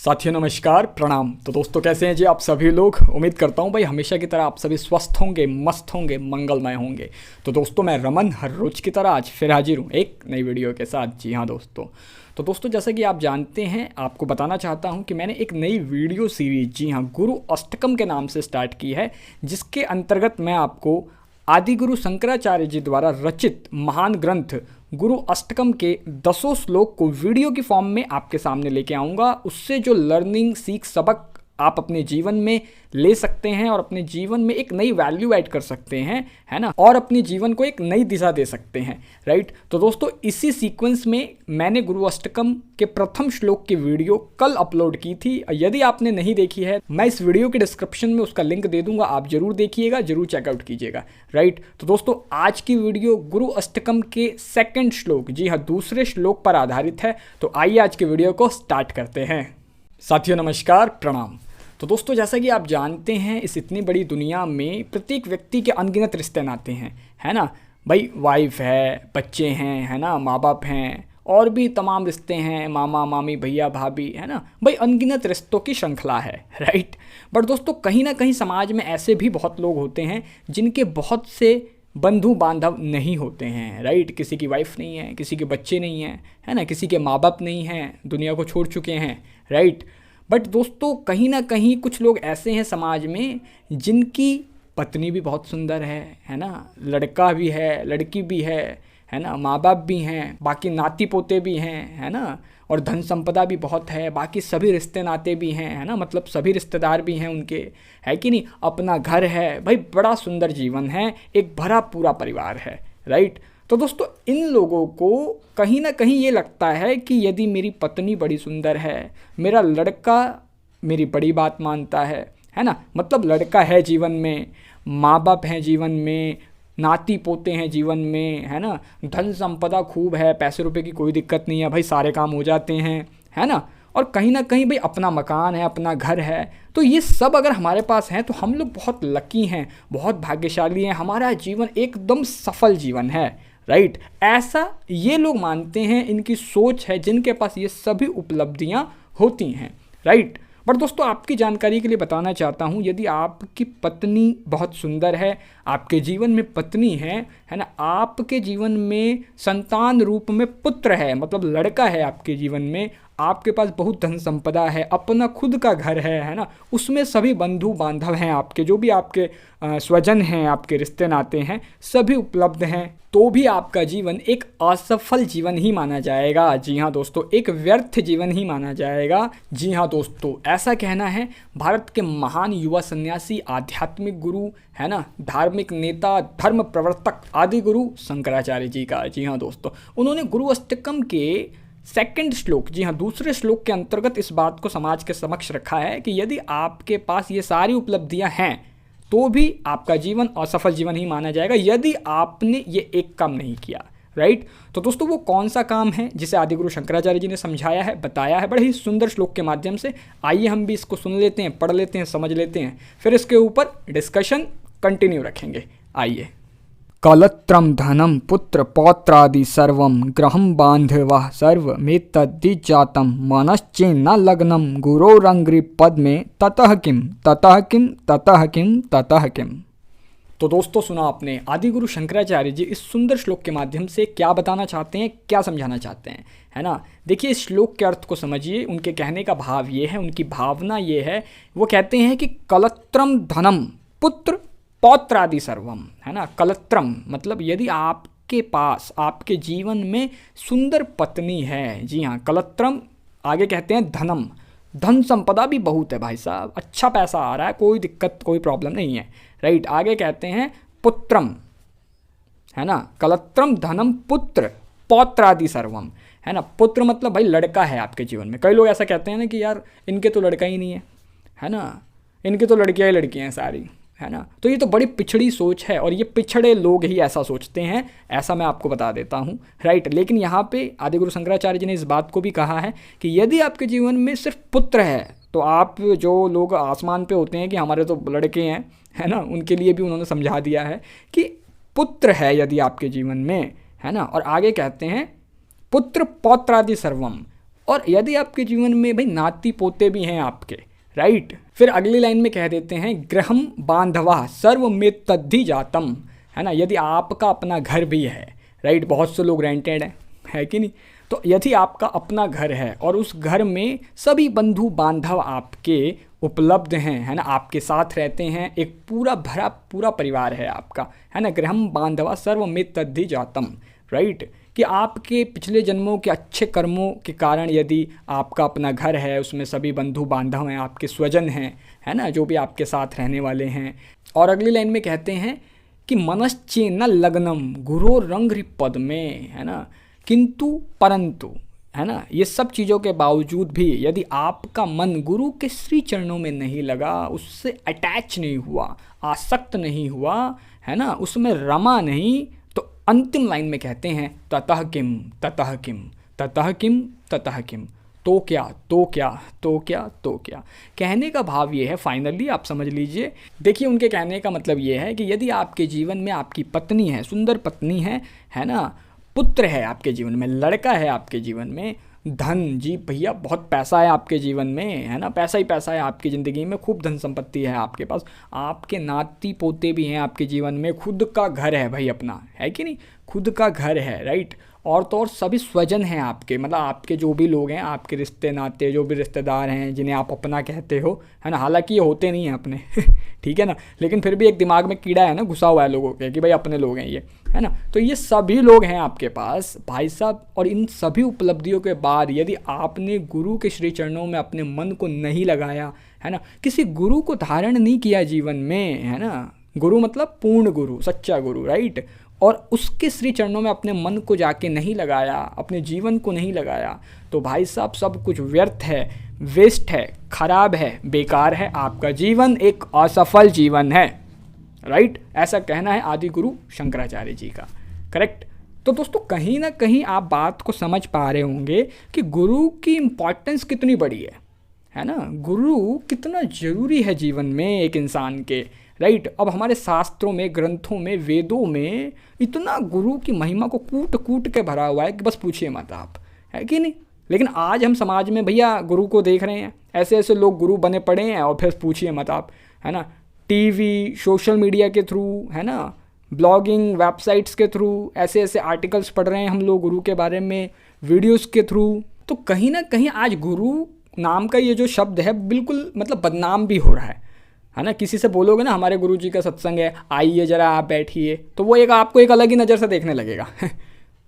साथियों नमस्कार प्रणाम। तो दोस्तों कैसे हैं जी आप सभी लोग। उम्मीद करता हूं भाई हमेशा की तरह आप सभी स्वस्थ होंगे, मस्त होंगे, मंगलमय होंगे। तो दोस्तों मैं रमन हर रोज की तरह आज फिर हाजिर हूं एक नई वीडियो के साथ। जी हाँ दोस्तों, तो दोस्तों जैसा कि आप जानते हैं, आपको बताना चाहता हूं कि मैंने एक नई वीडियो सीरीज जी हाँ गुरु अष्टकम के नाम से स्टार्ट की है, जिसके अंतर्गत मैं आपको आदिगुरु शंकराचार्य जी द्वारा रचित महान ग्रंथ गुरु अष्टकम के 10 श्लोक को वीडियो की फॉर्म में आपके सामने लेके आऊँगा। उससे जो लर्निंग सबक आप अपने जीवन में ले सकते हैं और अपने जीवन में एक नई वैल्यू ऐड कर सकते हैं, है ना, और अपने जीवन को एक नई दिशा दे सकते हैं, राइट। तो दोस्तों इसी सीक्वेंस में मैंने गुरु अष्टकम के प्रथम श्लोक की वीडियो कल अपलोड की थी। यदि आपने नहीं देखी है, मैं इस वीडियो के डिस्क्रिप्शन में उसका लिंक दे दूंगा, आप जरूर देखिएगा, जरूर चेकआउट कीजिएगा, राइट। तो दोस्तों आज की वीडियो गुरु अष्टकम के सेकंड श्लोक, जी हाँ दूसरे श्लोक पर आधारित है। तो आइए आज की वीडियो को स्टार्ट करते हैं। साथियों नमस्कार प्रणाम। तो दोस्तों जैसा कि आप जानते हैं, इस इतनी बड़ी दुनिया में प्रत्येक व्यक्ति के अनगिनत रिश्ते नाते हैं, है ना भाई। वाइफ है, बच्चे हैं, है ना, माँ बाप हैं, और भी तमाम रिश्ते हैं, मामा मामी, भैया भाभी, है ना भाई। अनगिनत रिश्तों की श्रृंखला है, राइट। बट दोस्तों कहीं ना कहीं समाज में ऐसे भी बहुत लोग होते हैं जिनके बहुत से बंधु बांधव नहीं होते हैं, राइट। किसी की वाइफ नहीं है, किसी के बच्चे नहीं हैं, है ना, किसी के माँ बाप नहीं हैं, दुनिया को छोड़ चुके हैं, राइट। बट दोस्तों कहीं ना कहीं कुछ लोग ऐसे हैं समाज में जिनकी पत्नी भी बहुत सुंदर है ना, लड़का भी है, लड़की भी है ना, माँ बाप भी हैं, बाकी नाती पोते भी हैं, है ना, और धन संपदा भी बहुत है, बाकी सभी रिश्ते नाते भी हैं, है ना, मतलब सभी रिश्तेदार भी हैं उनके, है कि नहीं। अपना घर है भाई, बड़ा सुंदर जीवन है, एक भरा पूरा परिवार है, राइट। तो दोस्तों इन लोगों को कहीं ना कहीं ये लगता है कि यदि मेरी पत्नी बड़ी सुंदर है, मेरा लड़का मेरी बड़ी बात मानता है ना, मतलब लड़का है जीवन में, माँ बाप हैं जीवन में, नाती पोते हैं जीवन में, है ना, धन संपदा खूब है, पैसे रुपए की कोई दिक्कत नहीं है भाई, सारे काम हो जाते हैं, है ना, और कहीं ना कहीं भाई अपना मकान है, अपना घर है। तो ये सब अगर हमारे पास हैं तो हम लोग बहुत लकी हैं, बहुत भाग्यशाली हैं, हमारा जीवन एकदम सफल जीवन है, राइट। ऐसा ये लोग मानते हैं, इनकी सोच है, जिनके पास ये सभी उपलब्धियां होती हैं, राइट। बट दोस्तों आपकी जानकारी के लिए बताना चाहता हूँ, यदि आपकी पत्नी बहुत सुंदर है, आपके जीवन में पत्नी है ना, आपके जीवन में संतान रूप में पुत्र है, मतलब लड़का है आपके जीवन में, आपके पास बहुत धन संपदा है, अपना खुद का घर है ना, उसमें सभी बंधु बांधव हैं आपके, जो भी आपके स्वजन हैं, आपके रिश्ते नाते हैं, सभी उपलब्ध हैं, तो भी आपका जीवन एक असफल जीवन ही माना जाएगा। जी हाँ दोस्तों, एक व्यर्थ जीवन ही माना जाएगा। जी हाँ दोस्तों, ऐसा कहना है भारत के महान युवा सन्यासी, आध्यात्मिक गुरु, है ना, धार्मिक नेता, धर्म प्रवर्तक आदि गुरु शंकराचार्य जी का। जी हाँ दोस्तों, उन्होंने गुरु अष्टकम के सेकंड श्लोक, जी हाँ दूसरे श्लोक के अंतर्गत इस बात को समाज के समक्ष रखा है कि यदि आपके पास ये सारी उपलब्धियां हैं तो भी आपका जीवन असफल जीवन ही माना जाएगा, यदि आपने ये एक काम नहीं किया, राइट। तो दोस्तों वो कौन सा काम है जिसे आदिगुरु शंकराचार्य जी ने समझाया है, बताया है बड़े ही सुंदर श्लोक के माध्यम से। आइए हम भी इसको सुन लेते हैं, पढ़ लेते हैं, समझ लेते हैं, फिर इसके ऊपर डिस्कशन कंटिन्यू रखेंगे। आइए। कलत्रम धनम पुत्र पौत्रादि सर्वं गृहं बांधवः सर्वमेतद्विजातं मनश्चेन्न लग्नं गुरोरंघ्रि पद्मे ततः किम ततः किम ततः किम ततः किम। तो दोस्तों सुना आपने, आदिगुरु शंकराचार्य जी इस सुंदर श्लोक के माध्यम से क्या बताना चाहते हैं, क्या समझाना चाहते हैं, है ना। देखिए इस श्लोक के अर्थ को समझिए, उनके कहने का भाव ये है, उनकी भावना ये है। वो कहते हैं कि कलत्रम धनम पुत्र पौत्रादि सर्वम, है ना। कलत्रम मतलब यदि आपके पास आपके जीवन में सुंदर पत्नी है, जी हाँ कलत्रम, आगे कहते हैं धनम, धन संपदा भी बहुत है भाई साहब, अच्छा पैसा आ रहा है, कोई दिक्कत कोई प्रॉब्लम नहीं है, राइट। आगे कहते हैं पुत्रम, है ना, कलत्रम धनम पुत्र पौत्रादि सर्वम, है ना। पुत्र मतलब भाई लड़का है आपके जीवन में। कई लोग ऐसा कहते हैं ना कि यार इनके तो लड़का ही नहीं है ना, इनके तो लड़कियाँ ही लड़कियाँ हैं सारी, है ना। तो ये तो बड़ी पिछड़ी सोच है, और ये पिछड़े लोग ही ऐसा सोचते हैं, ऐसा मैं आपको बता देता हूँ, राइट। लेकिन यहाँ पे आदिगुरु शंकराचार्य जी ने इस बात को भी कहा है कि यदि आपके जीवन में सिर्फ पुत्र है, तो आप जो लोग आसमान पे होते हैं कि हमारे तो लड़के हैं, है ना, उनके लिए भी उन्होंने समझा दिया है कि पुत्र है यदि आपके जीवन में, है ना। और आगे कहते हैं पुत्र पौत्रादि सर्वम, और यदि आपके जीवन में भाई नाती पोते भी हैं आपके, राइट, फिर अगली लाइन में कह देते हैं गृहम बांधवा सर्वमित तद्धि जातम, है ना, यदि आपका अपना घर भी है, राइट, बहुत से लोग रेंटेड हैं, है कि नहीं, तो यदि आपका अपना घर है और उस घर में सभी बंधु बांधव आपके उपलब्ध हैं, है ना, आपके साथ रहते हैं, एक पूरा भरा पूरा परिवार है आपका, है ना, गृहम बांधवा सर्वमित तद्धि जातम, राइट, कि आपके पिछले जन्मों के अच्छे कर्मों के कारण यदि आपका अपना घर है, उसमें सभी बंधु बांधव हैं, आपके स्वजन हैं, है ना, जो भी आपके साथ रहने वाले हैं। और अगली लाइन में कहते हैं कि मनश्चेन लग्नम गुरो रंग पद में, है ना, किंतु परंतु, है ना, ये सब चीज़ों के बावजूद भी यदि आपका मन गुरु के श्री चरणों में नहीं लगा, उससे अटैच नहीं हुआ, आसक्त नहीं हुआ, है ना, उसमें रमा नहीं, तो अंतिम लाइन में कहते हैं ततः किम ततः किम ततः किम ततः किम, तो क्या तो क्या तो क्या तो क्या। कहने का भाव ये है, फाइनली आप समझ लीजिए, देखिए उनके कहने का मतलब ये है कि यदि आपके जीवन में आपकी पत्नी है, सुंदर पत्नी है ना, पुत्र है आपके जीवन में, लड़का है आपके जीवन में, धन, जी भैया बहुत पैसा है आपके जीवन में, है ना, पैसा ही पैसा है आपकी ज़िंदगी में, खूब धन संपत्ति है आपके पास, आपके नाती पोते भी हैं आपके जीवन में, खुद का घर है भाई अपना, है कि नहीं, खुद का घर है, राइट, और तो और सभी स्वजन हैं आपके, मतलब आपके जो भी लोग हैं, आपके रिश्ते नाते जो भी रिश्तेदार हैं जिन्हें आप अपना कहते हो, है ना, हालांकि ये होते नहीं हैं अपने ठीक है ना, लेकिन फिर भी एक दिमाग में कीड़ा है ना घुसा हुआ है लोगों के कि भाई अपने लोग हैं ये, है ना, तो ये सभी लोग हैं आपके पास भाई साहब। और इन सभी उपलब्धियों के बाद यदि आपने गुरु के श्री चरणों में अपने मन को नहीं लगाया, है ना, किसी गुरु को धारण नहीं किया जीवन में, है ना, गुरु मतलब पूर्ण गुरु, सच्चा गुरु, राइट, और उसके श्री चरणों में अपने मन को जाके नहीं लगाया, अपने जीवन को नहीं लगाया, तो भाई साहब सब कुछ व्यर्थ है, वेस्ट है, खराब है, बेकार है, आपका जीवन एक असफल जीवन है, राइट, ऐसा कहना है आदि गुरु शंकराचार्य जी का, करेक्ट। तो दोस्तों कहीं ना कहीं आप बात को समझ पा रहे होंगे कि गुरु की इम्पॉर्टेंस कितनी बड़ी है ना, गुरु कितना ज़रूरी है जीवन में एक इंसान के, राइट। अब हमारे शास्त्रों में, ग्रंथों में, वेदों में इतना गुरु की महिमा को कूट कूट के भरा हुआ है कि बस पूछिए मत आप, है कि नहीं। लेकिन आज हम समाज में भैया गुरु को देख रहे हैं, ऐसे ऐसे लोग गुरु बने पड़े हैं और फिर पूछिए मत आप, है ना, टीवी, सोशल मीडिया के थ्रू, है ना, ब्लॉगिंग, वेबसाइट्स के थ्रू ऐसे ऐसे आर्टिकल्स पढ़ रहे हैं हम लोग गुरु के बारे में, वीडियोस के थ्रू। तो कहीं ना कहीं आज गुरु नाम का ये जो शब्द है बिल्कुल मतलब बदनाम भी हो रहा है ना। किसी से बोलोगे ना हमारे गुरु जी का सत्संग है, आइए ज़रा आप बैठिए, तो वो एक आपको एक अलग ही नज़र से देखने लगेगा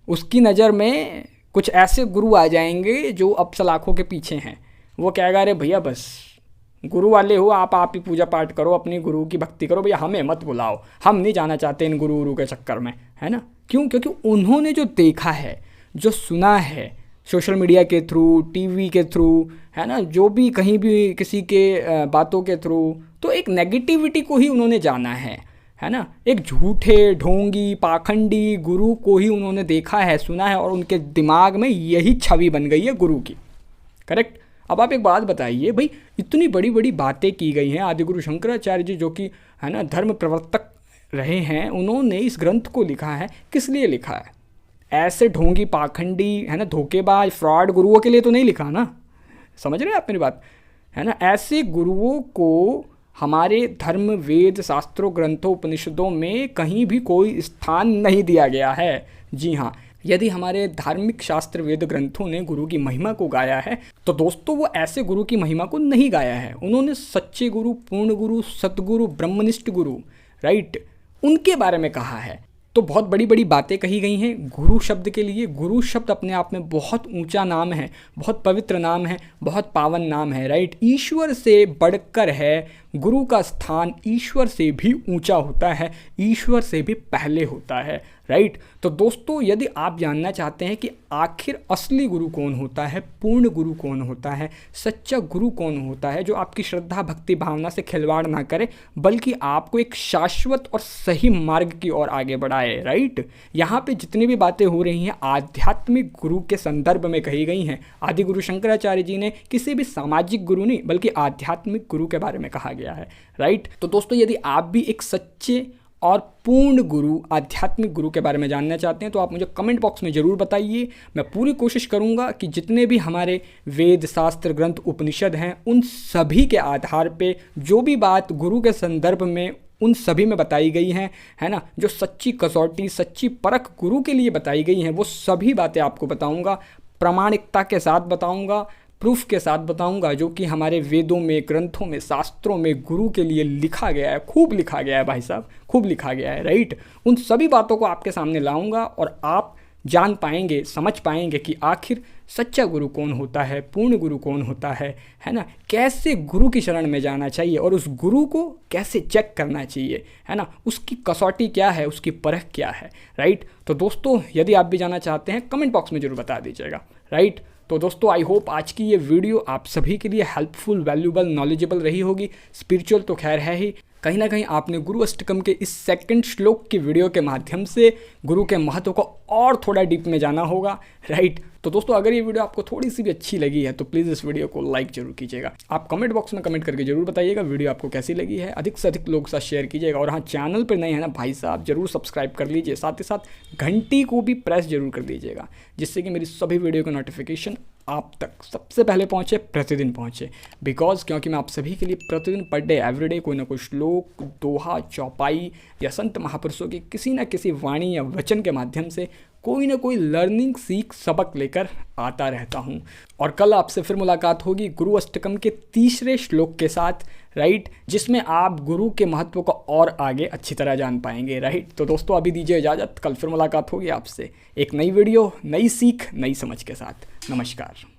उसकी नज़र में कुछ ऐसे गुरु आ जाएंगे जो अब सलाखों के पीछे हैं। वो कहेगा अरे भैया बस गुरु वाले हो आप ही पूजा पाठ करो, अपनी गुरु की भक्ति करो, भैया हमें मत बुलाओ, हम नहीं जाना चाहते इन गुरु के चक्कर में, है ना। क्यों? क्योंकि उन्होंने जो देखा है, जो सुना है सोशल मीडिया के थ्रू, टीवी के थ्रू, है ना, जो भी कहीं भी किसी के बातों के थ्रू, तो एक नेगेटिविटी को ही उन्होंने जाना है ना। एक झूठे, ढोंगी, पाखंडी गुरु को ही उन्होंने देखा है, सुना है, और उनके दिमाग में यही छवि बन गई है गुरु की, करेक्ट। अब आप एक बात बताइए भाई, इतनी बड़ी बड़ी बातें की गई हैं, आदिगुरु शंकराचार्य जी जो कि है ना धर्म प्रवर्तक रहे हैं, उन्होंने इस ग्रंथ को लिखा है, किस लिए लिखा है? ऐसे ढोंगी, पाखंडी, है ना, धोखेबाज, फ्रॉड गुरुओं के लिए तो नहीं लिखा ना, समझ रहे हैं आप मेरी बात, है ना। ऐसे गुरुओं को हमारे धर्म, वेद, शास्त्रों, ग्रंथों, उपनिषदों में कहीं भी कोई स्थान नहीं दिया गया है। जी हाँ, यदि हमारे धार्मिक शास्त्र, वेद, ग्रंथों ने गुरु की महिमा को गाया है, तो दोस्तों वो ऐसे गुरु की महिमा को नहीं गाया है। उन्होंने सच्चे गुरु, पूर्ण गुरु, सतगुरु, ब्रह्मनिष्ठ गुरु, राइट, उनके बारे में कहा है। तो बहुत बड़ी बड़ी बातें कही गई हैं गुरु शब्द के लिए। गुरु शब्द अपने आप में बहुत ऊंचा नाम है, बहुत पवित्र नाम है, बहुत पावन नाम है, राइट। ईश्वर से बढ़कर है, गुरु का स्थान ईश्वर से भी ऊंचा होता है, ईश्वर से भी पहले होता है, राइट। तो दोस्तों यदि आप जानना चाहते हैं कि आखिर असली गुरु कौन होता है, पूर्ण गुरु कौन होता है, सच्चा गुरु कौन होता है, जो आपकी श्रद्धा, भक्ति, भावना से खिलवाड़ ना करे बल्कि आपको एक शाश्वत और सही मार्ग की ओर आगे बढ़ाए, राइट। यहाँ पे जितनी भी बातें हो रही हैं आध्यात्मिक गुरु के संदर्भ में कही गई हैं। आदि गुरु शंकराचार्य जी ने किसी भी सामाजिक गुरु नहीं बल्कि आध्यात्मिक गुरु के बारे में कहा गया है, राइट। तो दोस्तों यदि आप भी एक सच्चे और पूर्ण गुरु, आध्यात्मिक गुरु के बारे में जानना चाहते हैं तो आप मुझे कमेंट बॉक्स में ज़रूर बताइए। मैं पूरी कोशिश करूंगा कि जितने भी हमारे वेद, शास्त्र, ग्रंथ, उपनिषद हैं उन सभी के आधार पे जो भी बात गुरु के संदर्भ में उन सभी में बताई गई हैं, है ना, जो सच्ची कसौटी, सच्ची परख गुरु के लिए बताई गई हैं, वो सभी बातें आपको बताऊंगा, प्रामाणिकता के साथ बताऊंगा, प्रूफ के साथ बताऊंगा, जो कि हमारे वेदों में, ग्रंथों में, शास्त्रों में गुरु के लिए लिखा गया है, खूब लिखा गया है भाई साहब, खूब लिखा गया है, राइट। उन सभी बातों को आपके सामने लाऊंगा और आप जान पाएंगे, समझ पाएंगे कि आखिर सच्चा गुरु कौन होता है, पूर्ण गुरु कौन होता है ना, कैसे गुरु की शरण में जाना चाहिए और उस गुरु को कैसे चेक करना चाहिए, है ना, उसकी कसौटी क्या है, उसकी परख क्या है, राइट। तो दोस्तों यदि आप भी जाना चाहते हैं कमेंट बॉक्स में ज़रूर बता दीजिएगा, राइट। तो दोस्तों आई होप आज की ये वीडियो आप सभी के लिए हेल्पफुल, वैल्यूबल, नॉलेजेबल रही होगी। स्पिरिचुअल तो खैर है ही, कहीं ना कहीं आपने गुरु अष्टकम के इस सेकंड श्लोक की वीडियो के माध्यम से गुरु के महत्व को और थोड़ा डीप में जाना होगा, राइट। तो दोस्तों अगर ये वीडियो आपको थोड़ी सी भी अच्छी लगी है तो प्लीज़ इस वीडियो को लाइक जरूर कीजिएगा। आप कमेंट बॉक्स में कमेंट करके जरूर बताइएगा वीडियो आपको कैसी लगी है, अधिक से अधिक लोगों के साथ शेयर कीजिएगा। और हाँ, चैनल पर नए हैं ना भाई साहब, जरूर सब्सक्राइब कर लीजिए, साथ ही साथ घंटी को भी प्रेस जरूर कर दीजिएगा, जिससे कि मेरी सभी वीडियो का नोटिफिकेशन आप तक सबसे पहले पहुँचे, प्रतिदिन पहुँचे। क्योंकि मैं आप सभी के लिए प्रतिदिन पर डे एवरीडे कोई ना कोई श्लोक, दोहा, चौपाई या संत महापुरुषों की किसी न किसी वाणी या वचन के माध्यम से कोई ना कोई लर्निंग, सीख, सबक लेकर आता रहता हूँ। और कल आपसे फिर मुलाकात होगी गुरु अष्टकम के तीसरे श्लोक के साथ, राइट, जिसमें आप गुरु के महत्व को और आगे अच्छी तरह जान पाएंगे, राइट। तो दोस्तों अभी दीजिए इजाज़त, कल फिर मुलाकात होगी आपसे एक नई वीडियो, नई सीख, नई समझ के साथ। नमस्कार।